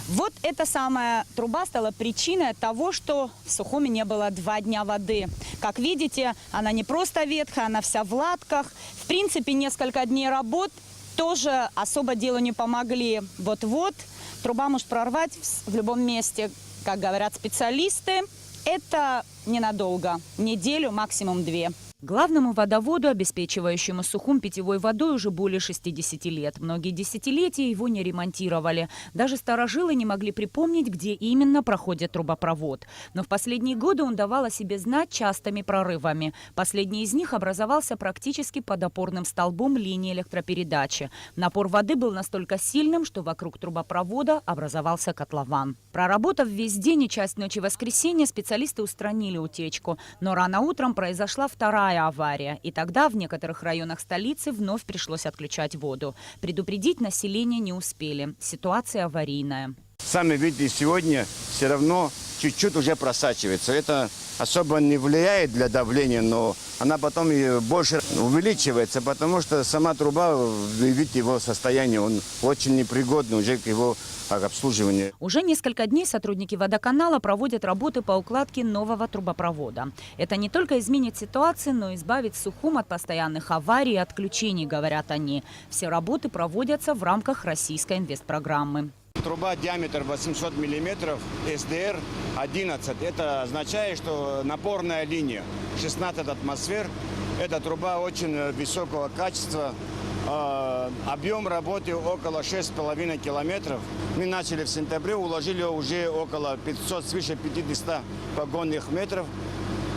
Вот эта самая труба стала причиной того, что в Сухуми не было 2 дня воды. Как видите, она не просто ветхая, она вся в латках. В принципе, несколько дней работ тоже особо делу не помогли. Вот-вот, труба может прорвать в любом месте, как говорят специалисты. Это ненадолго, неделю, максимум 2. Главному водоводу, обеспечивающему Сухум питьевой водой, уже более 60 лет. Многие десятилетия его не ремонтировали. Даже старожилы не могли припомнить, где именно проходит трубопровод. Но в последние годы он давал о себе знать частыми прорывами. Последний из них образовался практически под опорным столбом линии электропередачи. Напор воды был настолько сильным, что вокруг трубопровода образовался котлован. Проработав весь день и часть ночи воскресенья, специалисты устранили утечку. Но рано утром произошла вторая авария. И тогда в некоторых районах столицы вновь пришлось отключать воду. Предупредить население не успели. Ситуация аварийная. Сами видите, сегодня все равно чуть-чуть уже просачивается. Это особо не влияет для давления, но она потом и больше увеличивается, потому что сама труба, вы видите его состояние, он очень непригодный уже к его обслуживанию. Уже несколько дней сотрудники водоканала проводят работы по укладке нового трубопровода. Это не только изменит ситуацию, но и избавит Сухум от постоянных аварий и отключений, говорят они. Все работы проводятся в рамках российской инвестпрограммы. Труба диаметр 800 мм, СДР 11. Это означает, что напорная линия 16 атмосфер. Эта труба очень высокого качества. Объем работы около 6,5 километров. Мы начали в сентябре, уложили уже около 500, свыше 50 погонных метров.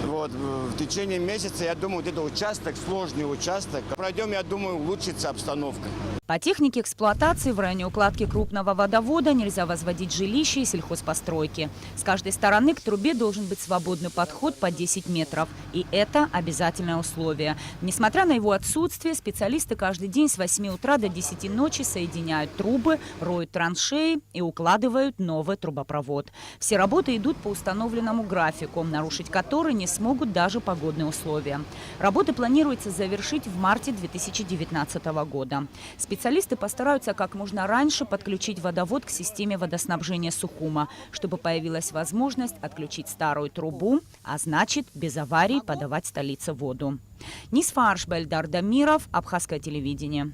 Вот, в течение месяца, я думаю, вот этот участок, сложный участок, пройдем, я думаю, улучшится обстановка. По технике эксплуатации в районе укладки крупного водовода нельзя возводить жилища и сельхозпостройки. С каждой стороны к трубе должен быть свободный подход по 10 метров. И это обязательное условие. Несмотря на его отсутствие, специалисты каждый день с 8 утра до 10 ночи соединяют трубы, роют траншеи и укладывают новый трубопровод. Все работы идут по установленному графику, нарушить который не смогут даже погодные условия. Работы планируется завершить в марте 2019 года. Специалисты постараются как можно раньше подключить водовод к системе водоснабжения Сухума, чтобы появилась возможность отключить старую трубу, а значит, без аварий подавать столице воду. Нисфа Аршбельдар Дамиров, Абхазское телевидение.